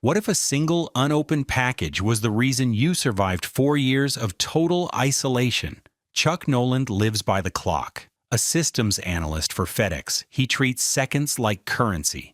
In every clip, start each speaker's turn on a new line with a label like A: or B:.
A: What if a single unopened package was the reason you survived 4 years of total isolation? Chuck Noland lives by the clock. A systems analyst for FedEx, he treats seconds like currency.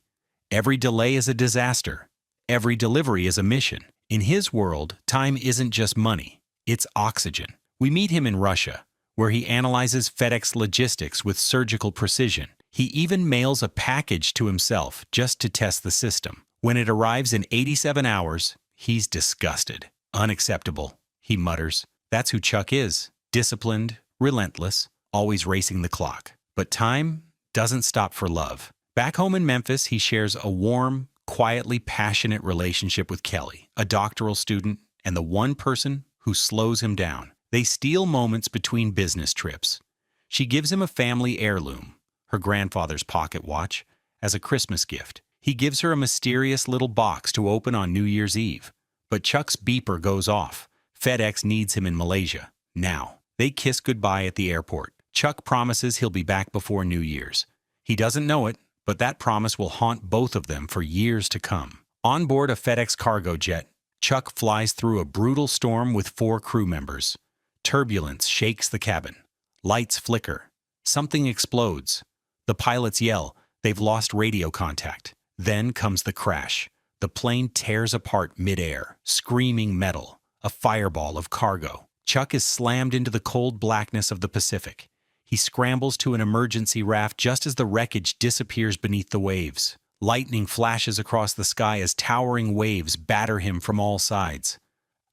A: Every delay is a disaster. Every delivery is a mission. In his world, time isn't just money, it's oxygen. We meet him in Russia, where he analyzes FedEx logistics with surgical precision. He even mails a package to himself just to test the system. When it arrives in 87 hours, he's disgusted. Unacceptable, he mutters. That's who Chuck is. Disciplined, relentless, always racing the clock. But time doesn't stop for love. Back home in Memphis, he shares a warm, quietly passionate relationship with Kelly, a doctoral student, and the one person who slows him down. They steal moments between business trips. She gives him a family heirloom, her grandfather's pocket watch, as a Christmas gift. He gives her a mysterious little box to open on New Year's Eve. But Chuck's beeper goes off. FedEx needs him in Malaysia, now. They kiss goodbye at the airport. Chuck promises he'll be back before New Year's. He doesn't know it, but that promise will haunt both of them for years to come. On board a FedEx cargo jet, Chuck flies through a brutal storm with 4 crew members. Turbulence shakes the cabin. Lights flicker. Something explodes. The pilots yell. They've lost radio contact. Then comes the crash. The plane tears apart midair, screaming metal, a fireball of cargo. Chuck is slammed into the cold blackness of the Pacific. He scrambles to an emergency raft just as the wreckage disappears beneath the waves. Lightning flashes across the sky as towering waves batter him from all sides.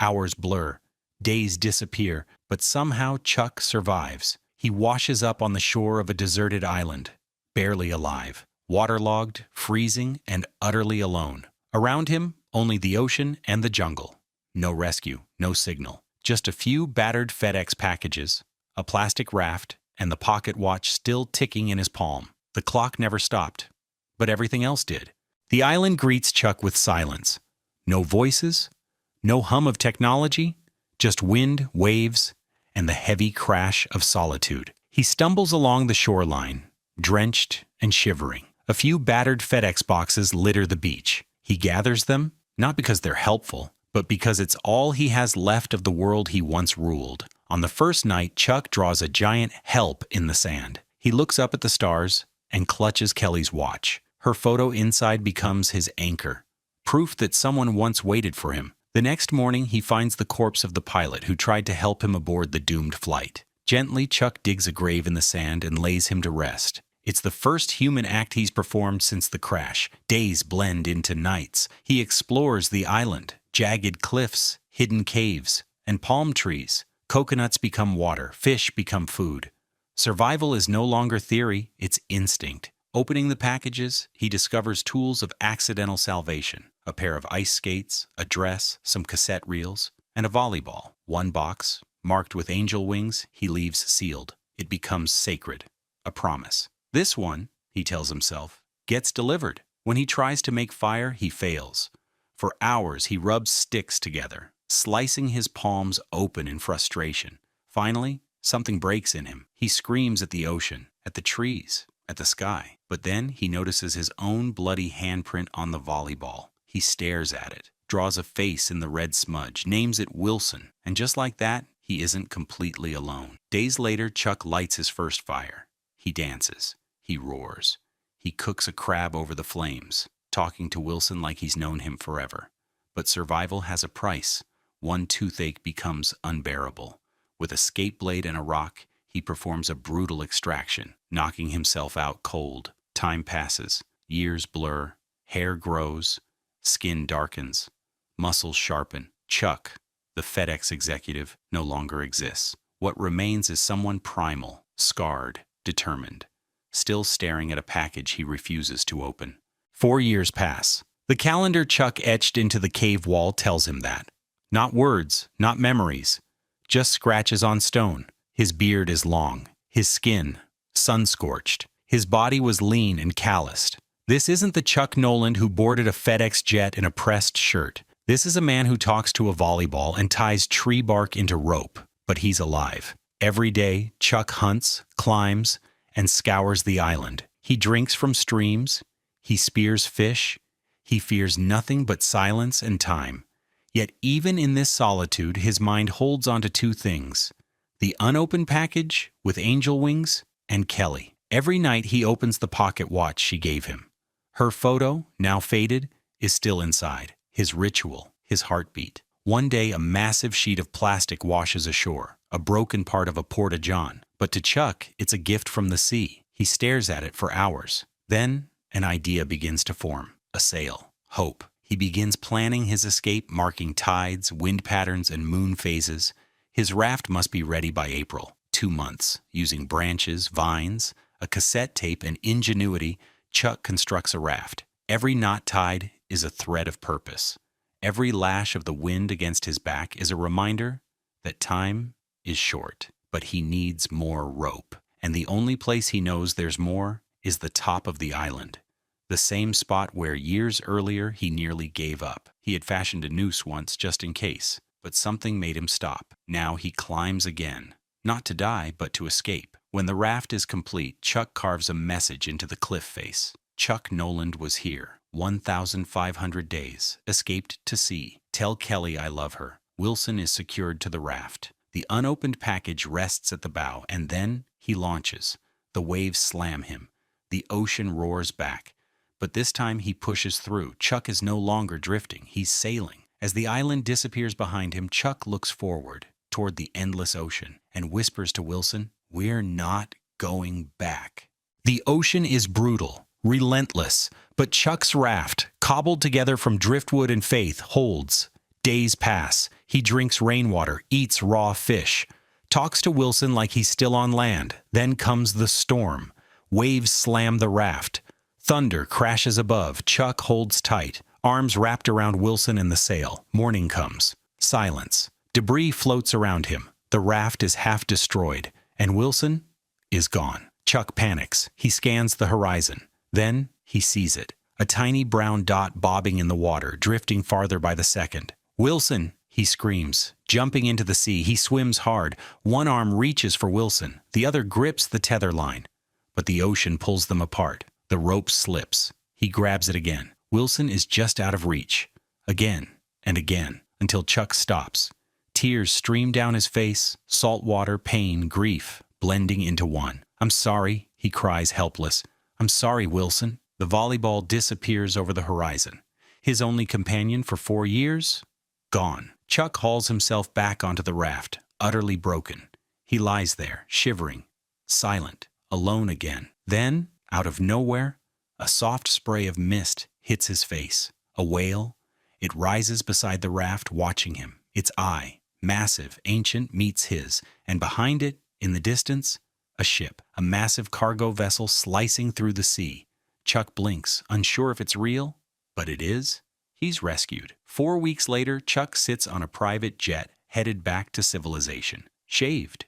A: Hours blur. Days disappear, but somehow Chuck survives. He washes up on the shore of a deserted island, barely alive, waterlogged, freezing, and utterly alone. Around him, only the ocean and the jungle. No rescue, no signal. Just a few battered FedEx packages, a plastic raft, and the pocket watch still ticking in his palm. The clock never stopped, but everything else did. The island greets Chuck with silence. No voices, no hum of technology, just wind, waves, and the heavy crash of solitude. He stumbles along the shoreline, drenched and shivering. A few battered FedEx boxes litter the beach. He gathers them, not because they're helpful, but because it's all he has left of the world he once ruled. On the first night, Chuck draws a giant help in the sand. He looks up at the stars and clutches Kelly's watch. Her photo inside becomes his anchor, proof that someone once waited for him. The next morning, he finds the corpse of the pilot who tried to help him aboard the doomed flight. Gently, Chuck digs a grave in the sand and lays him to rest. It's the first human act he's performed since the crash. Days blend into nights. He explores the island, jagged cliffs, hidden caves, and palm trees. Coconuts become water, fish become food. Survival is no longer theory, it's instinct. Opening the packages, he discovers tools of accidental salvation. A pair of ice skates, a dress, some cassette reels, and a volleyball. One box, marked with angel wings, he leaves sealed. It becomes sacred, a promise. This one, he tells himself, gets delivered. When he tries to make fire, he fails. For hours, he rubs sticks together, slicing his palms open in frustration. Finally, something breaks in him. He screams at the ocean, at the trees, at the sky. But then he notices his own bloody handprint on the volleyball. He stares at it, draws a face in the red smudge, names it Wilson, and just like that, he isn't completely alone. Days later, Chuck lights his first fire. He dances. He roars. He cooks a crab over the flames, talking to Wilson like he's known him forever. But survival has a price. One toothache becomes unbearable. With a skate blade and a rock, he performs a brutal extraction, knocking himself out cold. Time passes. Years blur. Hair grows. Skin darkens. Muscles sharpen. Chuck, the FedEx executive, no longer exists. What remains is someone primal, scarred, determined, still staring at a package he refuses to open. 4 years pass. The calendar Chuck etched into the cave wall tells him that. Not words, not memories, just scratches on stone. His beard is long, his skin sun-scorched. His body was lean and calloused. This isn't the Chuck Noland who boarded a FedEx jet in a pressed shirt. This is a man who talks to a volleyball and ties tree bark into rope, but he's alive. Every day, Chuck hunts, climbs, and scours the island. He drinks from streams. He spears fish. He fears nothing but silence and time. Yet even in this solitude, his mind holds on to two things: the unopened package with angel wings and Kelly. Every night he opens the pocket watch she gave him. Her photo, now faded, is still inside. His ritual, his heartbeat. One day a massive sheet of plastic washes ashore, a broken part of a porta-john. But to Chuck, it's a gift from the sea. He stares at it for hours. Then an idea begins to form. A sail. Hope. He begins planning his escape, marking tides, wind patterns, and moon phases. His raft must be ready by April. 2 months. Using branches, vines, a cassette tape, and ingenuity, Chuck constructs a raft. Every knot tied is a thread of purpose. Every lash of the wind against his back is a reminder that time is short, but he needs more rope. And the only place he knows there's more is the top of the island. The same spot where years earlier he nearly gave up. He had fashioned a noose once just in case, but something made him stop. Now he climbs again, not to die, but to escape. When the raft is complete, Chuck carves a message into the cliff face. Chuck Noland was here, 1,500 days, escaped to sea. Tell Kelly I love her. Wilson is secured to the raft. The unopened package rests at the bow, and then he launches. The waves slam him. The ocean roars back. But this time he pushes through. Chuck is no longer drifting. He's sailing. As the island disappears behind him, Chuck looks forward, toward the endless ocean, and whispers to Wilson, "We're not going back." The ocean is brutal, relentless, but Chuck's raft, cobbled together from driftwood and faith, holds. Days pass. He drinks rainwater, eats raw fish, talks to Wilson like he's still on land. Then comes the storm. Waves slam the raft. Thunder crashes above. Chuck holds tight, arms wrapped around Wilson and the sail. Morning comes. Silence. Debris floats around him. The raft is half destroyed, and Wilson is gone. Chuck panics. He scans the horizon. Then he sees it. A tiny brown dot bobbing in the water, drifting farther by the second. "Wilson!" he screams. Jumping into the sea, he swims hard. One arm reaches for Wilson. The other grips the tether line. But the ocean pulls them apart. The rope slips. He grabs it again. Wilson is just out of reach. Again and again, until Chuck stops. Tears stream down his face, salt water, pain, grief, blending into one. "I'm sorry," he cries, helpless. "I'm sorry, Wilson." The volleyball disappears over the horizon. His only companion for 4 years? Gone. Chuck hauls himself back onto the raft, utterly broken. He lies there, shivering, silent, alone again. Then, out of nowhere, a soft spray of mist hits his face. A whale. It rises beside the raft, watching him. Its eye, massive, ancient, meets his, and behind it, in the distance, a ship, a massive cargo vessel slicing through the sea. Chuck blinks, unsure if it's real, but it is. He's rescued. 4 weeks later, Chuck sits on a private jet headed back to civilization. Shaved,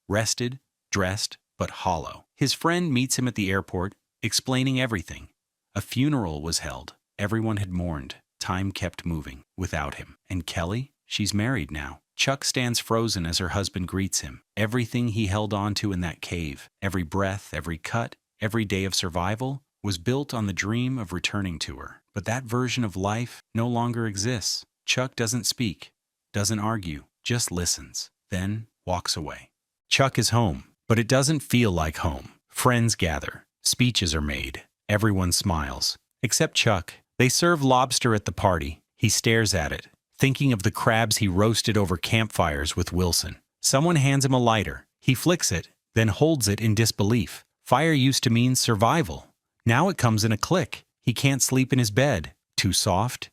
A: rested, dressed, but hollow. His friend meets him at the airport, explaining everything. A funeral was held. Everyone had mourned. Time kept moving without him. And Kelly? She's married now. Chuck stands frozen as her husband greets him. Everything he held on to in that cave, every breath, every cut, every day of survival, was built on the dream of returning to her. But that version of life no longer exists. Chuck doesn't speak, doesn't argue, just listens, then walks away. Chuck is home, but it doesn't feel like home. Friends gather. Speeches are made. Everyone smiles. Except Chuck. They serve lobster at the party. He stares at it, thinking of the crabs he roasted over campfires with Wilson. Someone hands him a lighter. He flicks it, then holds it in disbelief. Fire used to mean survival. Now it comes in a click. He can't sleep in his bed. Too soft?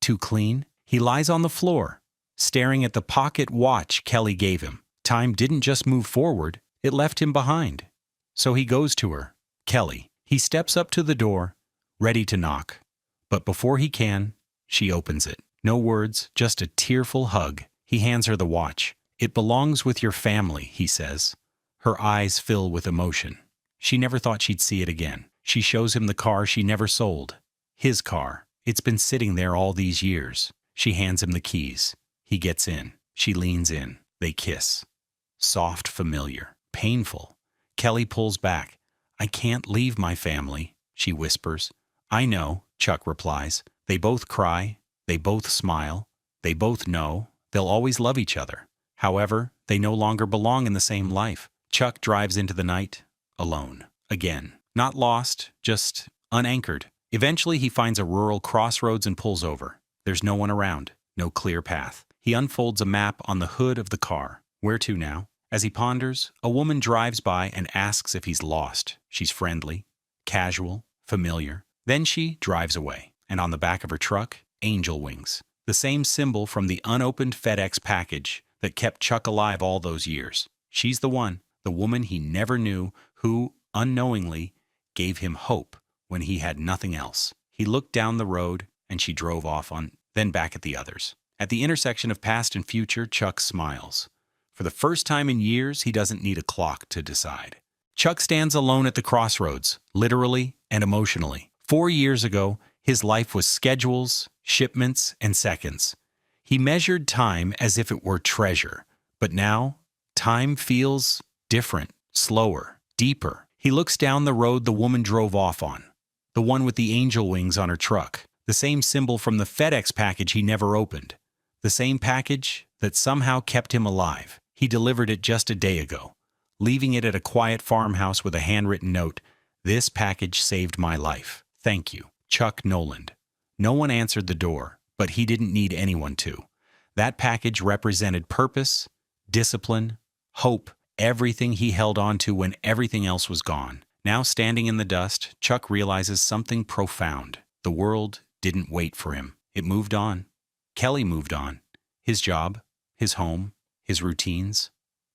A: Too clean? He lies on the floor, staring at the pocket watch Kelly gave him. Time didn't just move forward, it left him behind. So he goes to her. Kelly. He steps up to the door, ready to knock. But before he can, she opens it. No words, just a tearful hug. He hands her the watch. "It belongs with your family," he says. Her eyes fill with emotion. She never thought she'd see it again. She shows him the car she never sold. His car. It's been sitting there all these years. She hands him the keys. He gets in. She leans in. They kiss. Soft, familiar. Painful. Kelly pulls back. "I can't leave my family," she whispers. "I know," Chuck replies, They both cry, they both smile, they both know they'll always love each other. However, they no longer belong in the same life. Chuck drives into the night, alone. Again. Not lost, just unanchored. Eventually, he finds a rural crossroads and pulls over. There's no one around, no clear path. He unfolds a map on the hood of the car. Where to now? As he ponders, a woman drives by and asks if he's lost. She's friendly, casual, familiar. Then she drives away, and on the back of her truck, angel wings. The same symbol from the unopened FedEx package that kept Chuck alive all those years. She's the one, the woman he never knew, who, unknowingly, gave him hope when he had nothing else. He looked down the road, and she drove off then back at the others. At the intersection of past and future, Chuck smiles. For the first time in years, he doesn't need a clock to decide. Chuck stands alone at the crossroads, literally and emotionally. 4 years ago, his life was schedules, shipments, and seconds. He measured time as if it were treasure. But now, time feels different, slower, deeper. He looks down the road the woman drove off on, the one with the angel wings on her truck, the same symbol from the FedEx package he never opened, the same package that somehow kept him alive. He delivered it just a day ago, leaving it at a quiet farmhouse with a handwritten note, "This package saved my life. Thank you, Chuck Noland." No one answered the door, but he didn't need anyone to. That package represented purpose, discipline, hope, everything he held on to when everything else was gone. Now standing in the dust, Chuck realizes something profound. The world didn't wait for him. It moved on. Kelly moved on. His job, his home, his routines,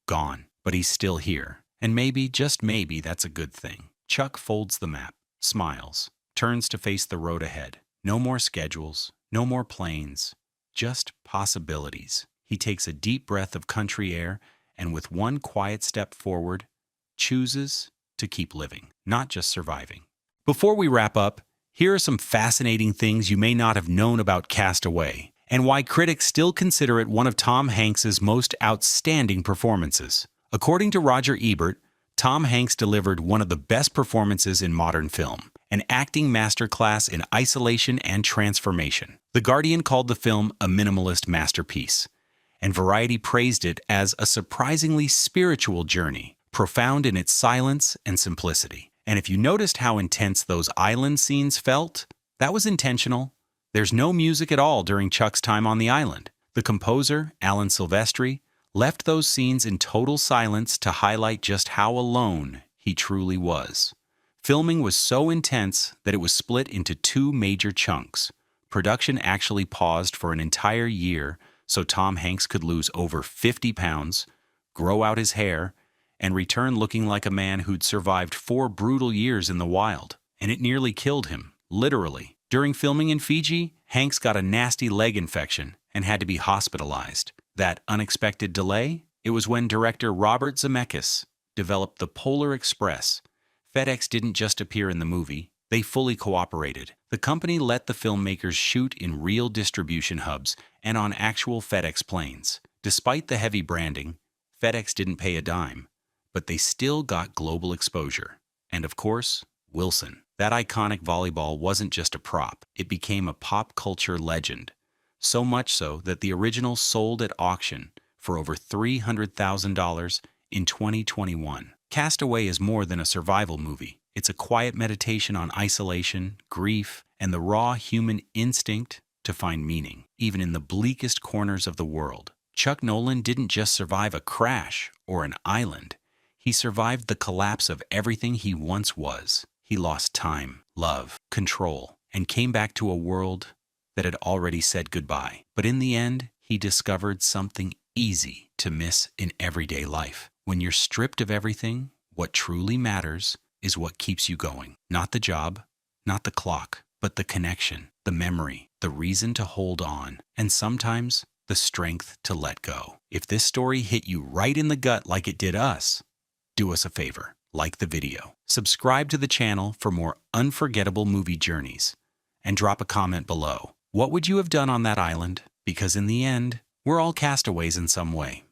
A: gone. But he's still here. And maybe, just maybe, that's a good thing. Chuck folds the map, smiles, turns to face the road ahead. No more schedules, no more planes, just possibilities. He takes a deep breath of country air and with one quiet step forward, chooses to keep living, not just surviving. Before we wrap up, here are some fascinating things you may not have known about Cast Away, and why critics still consider it one of Tom Hanks's most outstanding performances. According to Roger Ebert, Tom Hanks delivered one of the best performances in modern film, an acting masterclass in isolation and transformation. The Guardian called the film a minimalist masterpiece, and Variety praised it as a surprisingly spiritual journey, profound in its silence and simplicity. And if you noticed how intense those island scenes felt, that was intentional. There's no music at all during Chuck's time on the island. The composer, Alan Silvestri, left those scenes in total silence to highlight just how alone he truly was. Filming was so intense that it was split into 2 major chunks. Production actually paused for an entire year so Tom Hanks could lose over 50 pounds, grow out his hair, and return looking like a man who'd survived 4 brutal years in the wild. And it nearly killed him, literally. During filming in Fiji, Hanks got a nasty leg infection and had to be hospitalized. That unexpected delay? It was when director Robert Zemeckis developed the Polar Express. FedEx didn't just appear in the movie, they fully cooperated. The company let the filmmakers shoot in real distribution hubs and on actual FedEx planes. Despite the heavy branding, FedEx didn't pay a dime, but they still got global exposure. And of course, Wilson. That iconic volleyball wasn't just a prop, it became a pop culture legend. So much so that the original sold at auction for over $300,000 in 2021. Cast Away is more than a survival movie. It's a quiet meditation on isolation, grief, and the raw human instinct to find meaning, even in the bleakest corners of the world. Chuck Noland didn't just survive a crash or an island. He survived the collapse of everything he once was. He lost time, love, control, and came back to a world that had already said goodbye. But in the end, he discovered something easy to miss in everyday life. When you're stripped of everything, what truly matters is what keeps you going. Not the job, not the clock, but the connection, the memory, the reason to hold on, and sometimes the strength to let go. If this story hit you right in the gut like it did us, do us a favor, like the video, subscribe to the channel for more unforgettable movie journeys, and drop a comment below. What would you have done on that island? Because in the end, we're all castaways in some way.